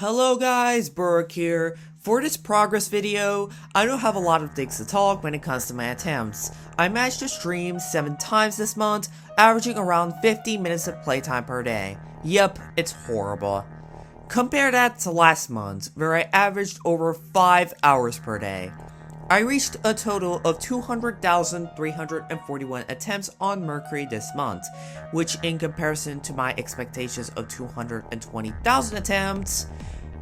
Hello guys, Burke here. For this progress video, I don't have a lot of things to talk when it comes to my attempts. I managed to stream 7 times this month, averaging around 50 minutes of playtime per day. Yep, it's horrible. Compare that to last month, where I averaged over 5 hours per day. I reached a total of 200,341 attempts on Mercury this month, which in comparison to my expectations of 220,000 attempts,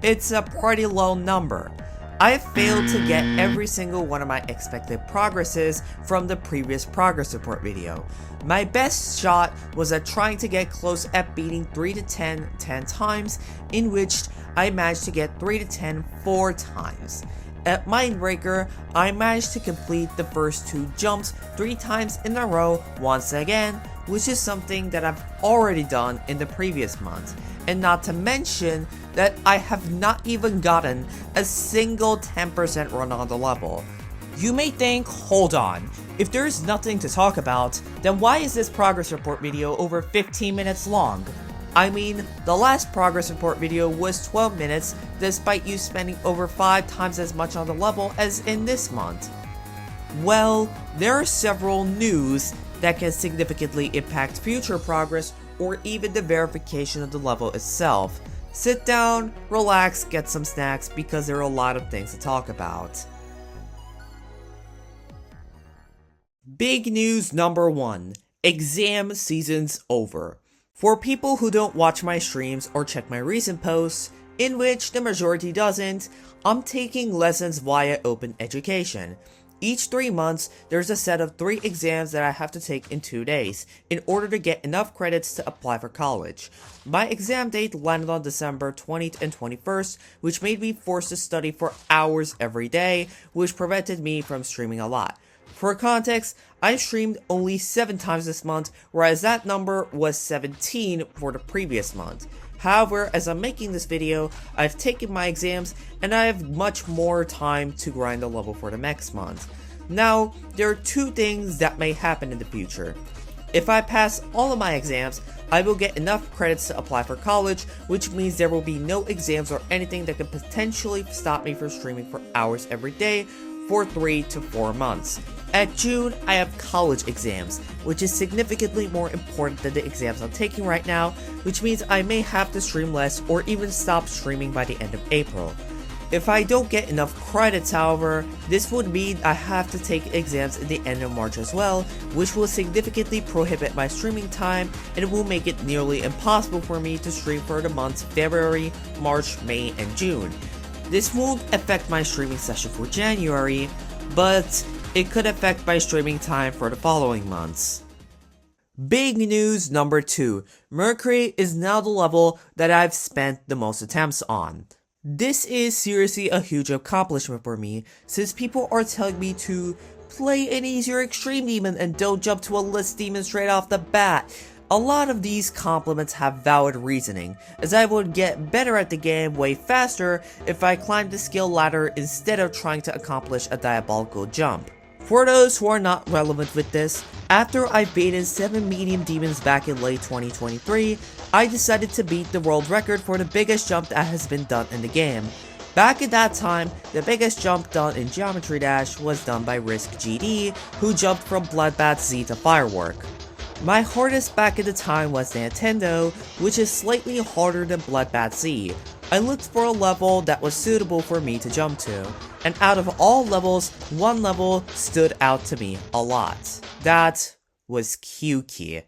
it's a pretty low number. I have failed to get every single one of my expected progresses from the previous progress report video. My best shot was at trying to get close at beating 3 to 10 times, in which I managed to get 3 to 10 4 times. At Mindbreaker, I managed to complete the first 2 jumps 3 times in a row once again, which is something that I've already done in the previous month, and not to mention that I have not even gotten a single 10% run on the level. You may think, hold on, if there's nothing to talk about, then why is this progress report video over 15 minutes long? I mean, the last progress report video was 12 minutes despite you spending over 5 times as much on the level as in this month. Well, there are several news that can significantly impact future progress or even the verification of the level itself. Sit down, relax, get some snacks because there are a lot of things to talk about. Big news number 1. Exam season's over. For people who don't watch my streams or check my recent posts, in which the majority doesn't, I'm taking lessons via open education. Each 3 months, there's a set of 3 exams that I have to take in 2 days, in order to get enough credits to apply for college. My exam date landed on December 20th and 21st, which made me forced to study for hours every day, which prevented me from streaming a lot. For context, I streamed only 7 times this month, whereas that number was 17 for the previous month. However, as I'm making this video, I've taken my exams and I have much more time to grind the level for the next month. Now, there are 2 things that may happen in the future. If I pass all of my exams, I will get enough credits to apply for college, which means there will be no exams or anything that could potentially stop me from streaming for hours every day for 3 to 4 months. At June, I have college exams, which is significantly more important than the exams I'm taking right now, which means I may have to stream less or even stop streaming by the end of April. If I don't get enough credits, however, this would mean I have to take exams at the end of March as well, which will significantly prohibit my streaming time and it will make it nearly impossible for me to stream for the months February, March, May, and June. This won't affect my streaming session for January, but it could affect my streaming time for the following months. Big news number 2. Mercury is now the level that I've spent the most attempts on. This is seriously a huge accomplishment for me, since people are telling me to play an easier extreme demon and don't jump to a list demon straight off the bat. A lot of these compliments have valid reasoning, as I would get better at the game way faster if I climbed the skill ladder instead of trying to accomplish a diabolical jump. For those who are not relevant with this, after I baited 7 medium demons back in late 2023, I decided to beat the world record for the biggest jump that has been done in the game. Back at that time, the biggest jump done in Geometry Dash was done by Risk GD, who jumped from Bloodbath Z to Firework. My hardest back at the time was Nintendo, which is slightly harder than Bloodbath Z. I looked for a level that was suitable for me to jump to, and out of all levels, one level stood out to me a lot. That was Kyouki.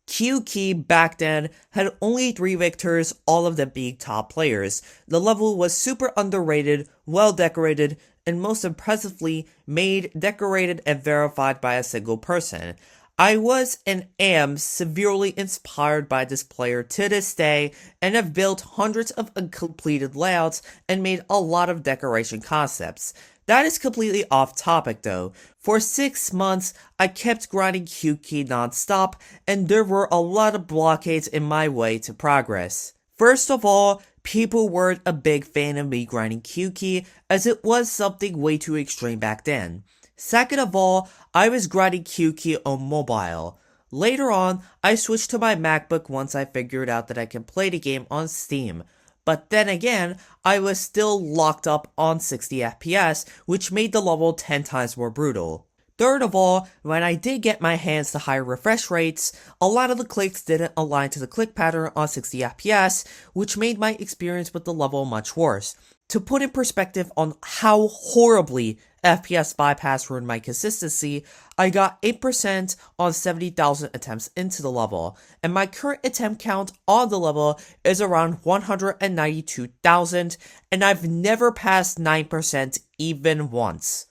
Kyouki back then had only 3 victors, all of them being top players. The level was super underrated, well decorated, and most impressively made, decorated, and verified by a single person. I was and am severely inspired by this player to this day and have built hundreds of uncompleted layouts and made a lot of decoration concepts. That is completely off topic though. For 6 months, I kept grinding Kyouki non-stop and there were a lot of blockades in my way to progress. First of all, people weren't a big fan of me grinding Kyouki as it was something way too extreme back then. Second of all, I was grinding Kyouki on mobile. Later on, I switched to my MacBook once I figured out that I can play the game on Steam. But then again, I was still locked up on 60 FPS, which made the level 10 times more brutal. Third of all, when I did get my hands to higher refresh rates, a lot of the clicks didn't align to the click pattern on 60 FPS, which made my experience with the level much worse. To put in perspective on how horribly FPS bypass ruined my consistency, I got 8% on 70,000 attempts into the level, and my current attempt count on the level is around 192,000, and I've never passed 9% even once.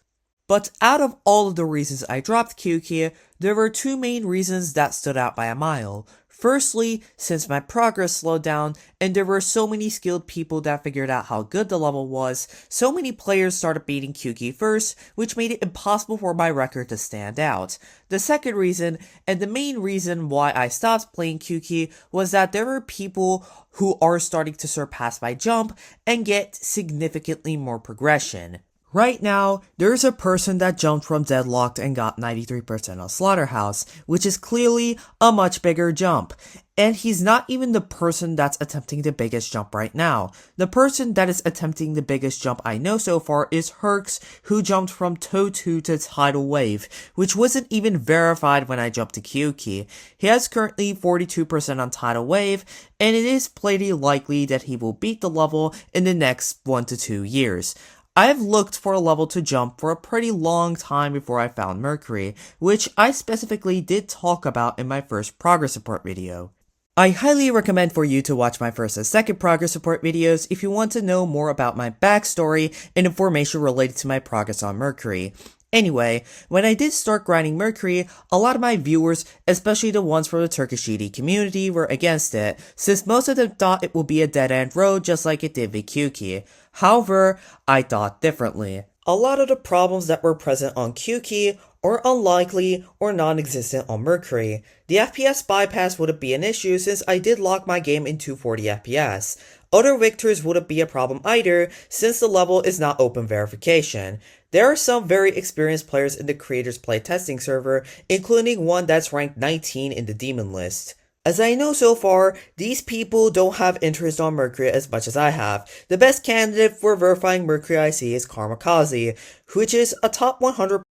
But out of all of the reasons I dropped Kyouki, there were two main reasons that stood out by a mile. Firstly, since my progress slowed down, and there were so many skilled people that figured out how good the level was, so many players started beating Kyouki first, which made it impossible for my record to stand out. The second reason, and the main reason why I stopped playing Kyouki, was that there were people who are starting to surpass my jump and get significantly more progression. Right now, there's a person that jumped from Deadlocked and got 93% on Slaughterhouse, which is clearly a much bigger jump. And he's not even the person that's attempting the biggest jump right now. The person that is attempting the biggest jump I know so far is Herx, who jumped from Toe 2 to Tidal Wave, which wasn't even verified when I jumped to Kyouki. He has currently 42% on Tidal Wave, and it is pretty likely that he will beat the level in the next 1 to 2 years. I've looked for a level to jump for a pretty long time before I found Mercury, which I specifically did talk about in my first progress report video. I highly recommend for you to watch my first and second progress report videos if you want to know more about my backstory and information related to my progress on Mercury. Anyway, when I did start grinding Mercury, a lot of my viewers, especially the ones from the Turkish GD community, were against it, since most of them thought it would be a dead-end road just like it did with Kyouki. However, I thought differently. A lot of the problems that were present on Kyouki are unlikely or non-existent on Mercury. The FPS bypass wouldn't be an issue since I did lock my game in 240 FPS. Other victors wouldn't be a problem either since the level is not open verification. There are some very experienced players in the creators playtesting server, including one that's ranked 19 in the demon list. As I know so far, these people don't have interest on Mercury as much as I have. The best candidate for verifying Mercury I see is Kamikaze, which is a top 100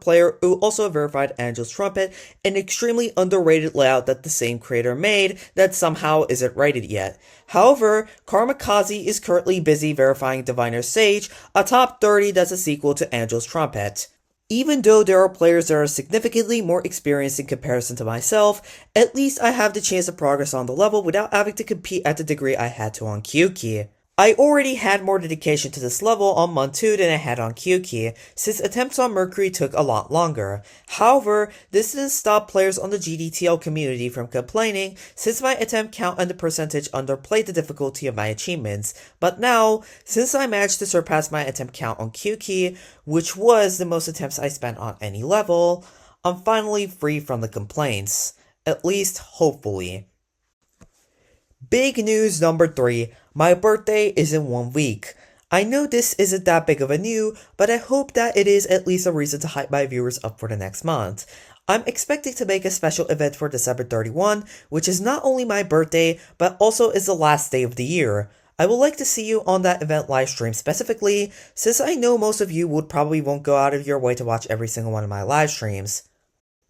player who also verified Angel's Trumpet, an extremely underrated layout that the same creator made that somehow isn't rated yet. However, Kamikaze is currently busy verifying Diviner Sage, a top 30 that's a sequel to Angel's Trumpet. Even though there are players that are significantly more experienced in comparison to myself, at least I have the chance to progress on the level without having to compete at the degree I had to on Kyouki. I already had more dedication to this level on month 2 than I had on Kyouki, since attempts on Mercury took a lot longer. However, this didn't stop players on the GDTL community from complaining, since my attempt count and the percentage underplayed the difficulty of my achievements. But now, since I managed to surpass my attempt count on Kyouki, which was the most attempts I spent on any level, I'm finally free from the complaints. At least, hopefully. Big news number 3. My birthday is in 1 week. I know this isn't that big of a news, but I hope that it is at least a reason to hype my viewers up for the next month. I'm expecting to make a special event for December 31, which is not only my birthday, but also is the last day of the year. I would like to see you on that event livestream specifically, since I know most of you would probably won't go out of your way to watch every single one of my live streams.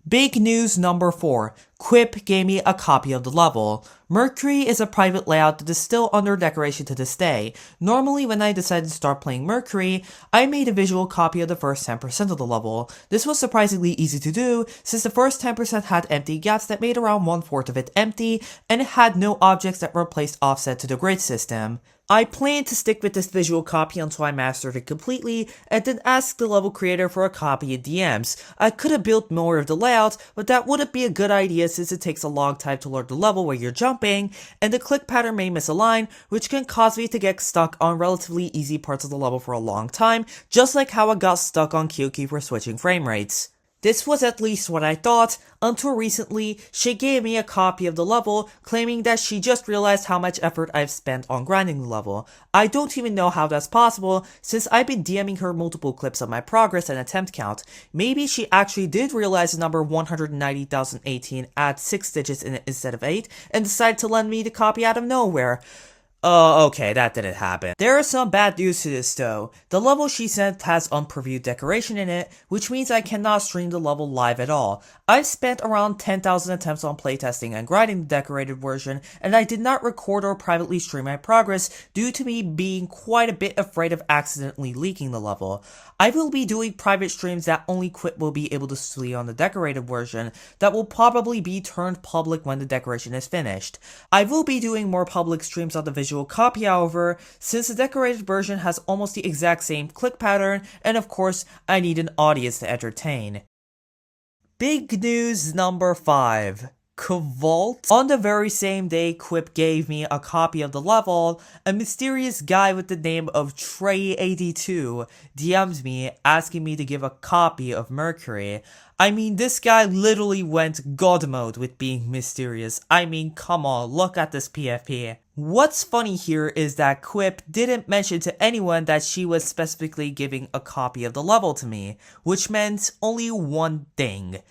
Big news number 4. Kwip gave me a copy of the level. Mercury is a private layout that is still under decoration to this day. Normally when I decided to start playing Mercury, I made a visual copy of the first 10% of the level. This was surprisingly easy to do, since the first 10% had empty gaps that made around 1/4 of it empty, and it had no objects that were placed offset to the grid system. I plan to stick with this visual copy until I mastered it completely, and then ask the level creator for a copy in DMs. I could have built more of the layout, but that wouldn't be a good idea since it takes a long time to learn the level where you're jumping, and the click pattern may misalign, which can cause me to get stuck on relatively easy parts of the level for a long time, just like how I got stuck on Kyouki for switching frame rates. This was at least what I thought, until recently she gave me a copy of the level, claiming that she just realized how much effort I've spent on grinding the level. I don't even know how that's possible, since I've been DMing her multiple clips of my progress and attempt count. Maybe she actually did realize the number 190,018 adds 6 digits in it instead of 8, and decided to lend me the copy out of nowhere. Oh, okay, that didn't happen. There is some bad news to this though. The level she sent has unpreviewed decoration in it, which means I cannot stream the level live at all. I've spent around 10,000 attempts on playtesting and grinding the decorated version, and I did not record or privately stream my progress due to me being quite a bit afraid of accidentally leaking the level. I will be doing private streams that only Kwip will be able to see on the decorated version that will probably be turned public when the decoration is finished. I will be doing more public streams on the visual copy, however, since the decorated version has almost the exact same click pattern, and of course, I need an audience to entertain. Big news number 5. Vault. On the very same day Kwip gave me a copy of the level, a mysterious guy with the name of Trey82 DM'd me asking me to give a copy of Mercury. I mean, this guy literally went god mode with being mysterious. I mean, come on, look at this PFP. What's funny here is that Kwip didn't mention to anyone that she was specifically giving a copy of the level to me, which meant only one thing.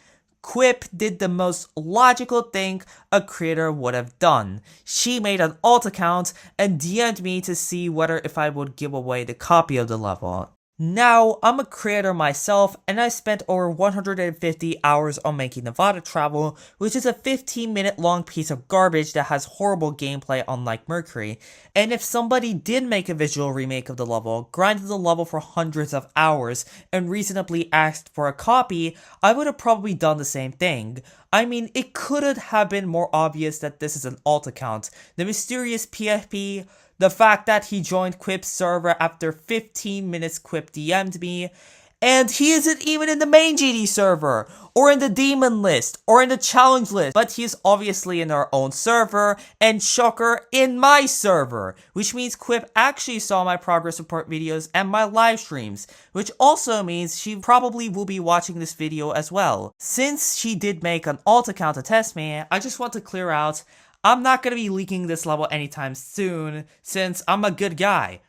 Kwip did the most logical thing a creator would have done. She made an alt account and DM'd me to see whether if I would give away the copy of the level. Now, I'm a creator myself, and I spent over 150 hours on making Nevada Travel, which is a 15-minute long piece of garbage that has horrible gameplay unlike Mercury, and if somebody did make a visual remake of the level, grinded the level for hundreds of hours, and reasonably asked for a copy, I would have probably done the same thing. I mean, it couldn't have been more obvious that this is an alt account. The mysterious PFP, the fact that he joined Kwip's server after 15 minutes Kwip DM'd me, and he isn't even in the main GD server, or in the demon list, or in the challenge list, but he is obviously in our own server, and shocker, in my server, which means Kwip actually saw my progress report videos and my live streams, which also means she probably will be watching this video as well. Since she did make an alt account to test me, I just want to clear out, I'm not going to be leaking this level anytime soon, since I'm a good guy.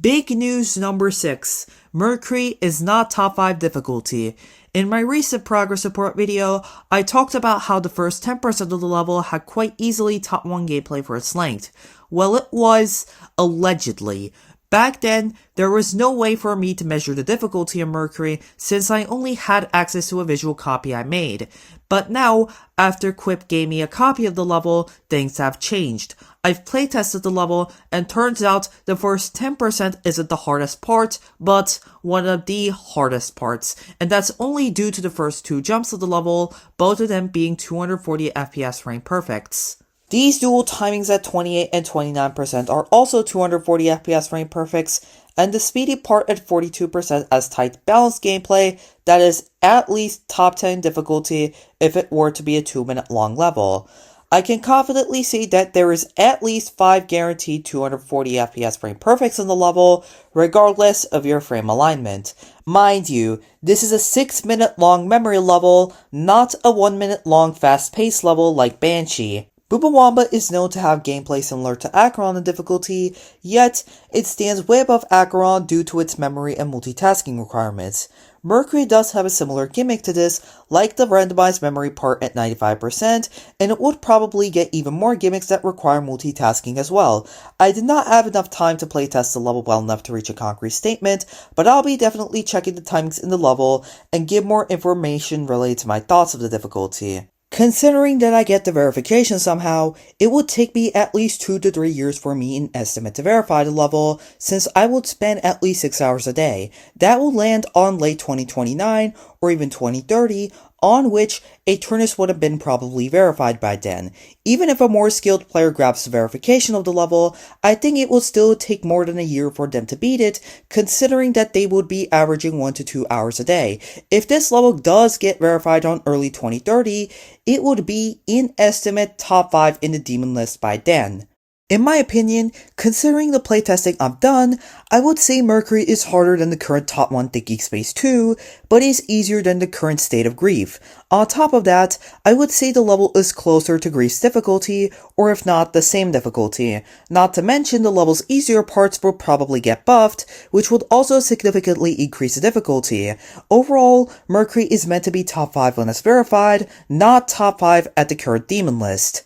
Big news number 6. Mercury is not top 5 difficulty. In my recent progress report video, I talked about how the first 10% of the level had quite easily top 1 gameplay for its length. Well, it was, allegedly. Back then, there was no way for me to measure the difficulty of Mercury since I only had access to a visual copy I made. But now, after Kwip gave me a copy of the level, things have changed. I've playtested the level, and turns out the first 10% isn't the hardest part, but one of the hardest parts, and that's only due to the first 2 jumps of the level, both of them being 240 FPS frame perfects. These dual timings at 28 and 29% are also 240 FPS frame perfects, and the speedy part at 42% as tight balanced gameplay that is at least top 10 difficulty if it were to be a 2-minute long level. I can confidently say that there is at least 5 guaranteed 240 FPS frame perfects in the level, regardless of your frame alignment. Mind you, this is a 6-minute long memory level, not a 1-minute long fast-paced level like Banshee. Boobawamba is known to have gameplay similar to Acheron in difficulty, yet it stands way above Acheron due to its memory and multitasking requirements. Mercury does have a similar gimmick to this, like the randomized memory part at 95%, and it would probably get even more gimmicks that require multitasking as well. I did not have enough time to playtest the level well enough to reach a concrete statement, but I'll be definitely checking the timings in the level and give more information related to my thoughts of the difficulty. Considering that I get the verification somehow, it would take me at least 2 to 3 years for me in estimate to verify the level, since I would spend at least 6 hours a day. That will land on late 2029 or even 2030, on which Aternus would have been probably verified by then. Even if a more skilled player grabs the verification of the level, I think it will still take more than a year for them to beat it, considering that they would be averaging 1 to 2 hours a day. If this level does get verified on early 2030, it would be, in estimate, top 5 in the demon list by then. In my opinion, considering the playtesting I've done, I would say Mercury is harder than the current top 1 Thinking Space 2, but is easier than the current State of Grief. On top of that, I would say the level is closer to Grief's difficulty, or if not, the same difficulty. Not to mention the level's easier parts will probably get buffed, which would also significantly increase the difficulty. Overall, Mercury is meant to be top 5 when it's verified, not top 5 at the current demon list.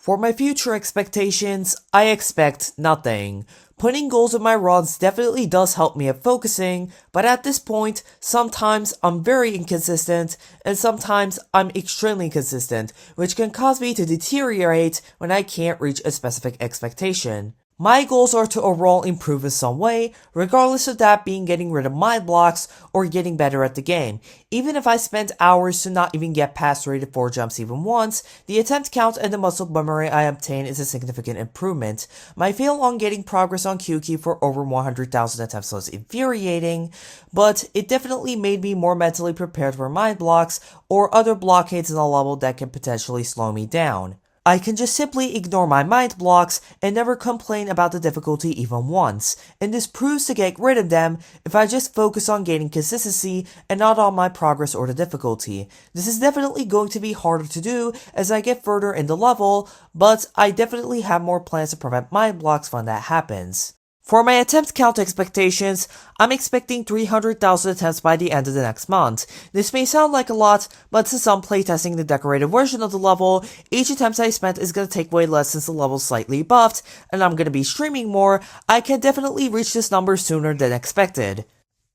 For my future expectations, I expect nothing. Putting goals in my runs definitely does help me at focusing, but at this point, sometimes I'm very inconsistent, and sometimes I'm extremely consistent, which can cause me to deteriorate when I can't reach a specific expectation. My goals are to overall improve in some way, regardless of that being getting rid of mind blocks or getting better at the game. Even if I spend hours to not even get past rated 4 jumps even once, the attempt count and the muscle memory I obtain is a significant improvement. My fail on getting progress on Kyouki for over 100,000 attempts was infuriating, but it definitely made me more mentally prepared for mind blocks or other blockades in the level that can potentially slow me down. I can just simply ignore my mind blocks and never complain about the difficulty even once, and this proves to get rid of them if I just focus on gaining consistency and not on my progress or the difficulty. This is definitely going to be harder to do as I get further in the level, but I definitely have more plans to prevent mind blocks when that happens. For my attempt count expectations, I'm expecting 300,000 attempts by the end of the next month. This may sound like a lot, but since I'm playtesting the decorated version of the level, each attempt I spent is going to take way less since the level's slightly buffed, and I'm going to be streaming more. I can definitely reach this number sooner than expected.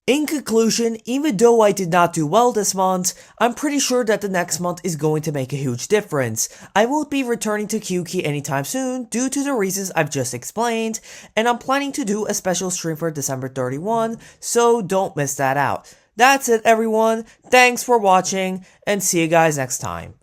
In conclusion, even though I did not do well this month, I'm pretty sure that the next month is going to make a huge difference. I won't be returning to Kyouki anytime soon due to the reasons I've just explained, and I'm planning to do a special stream for December 31, so don't miss that out. That's it everyone, thanks for watching, and see you guys next time.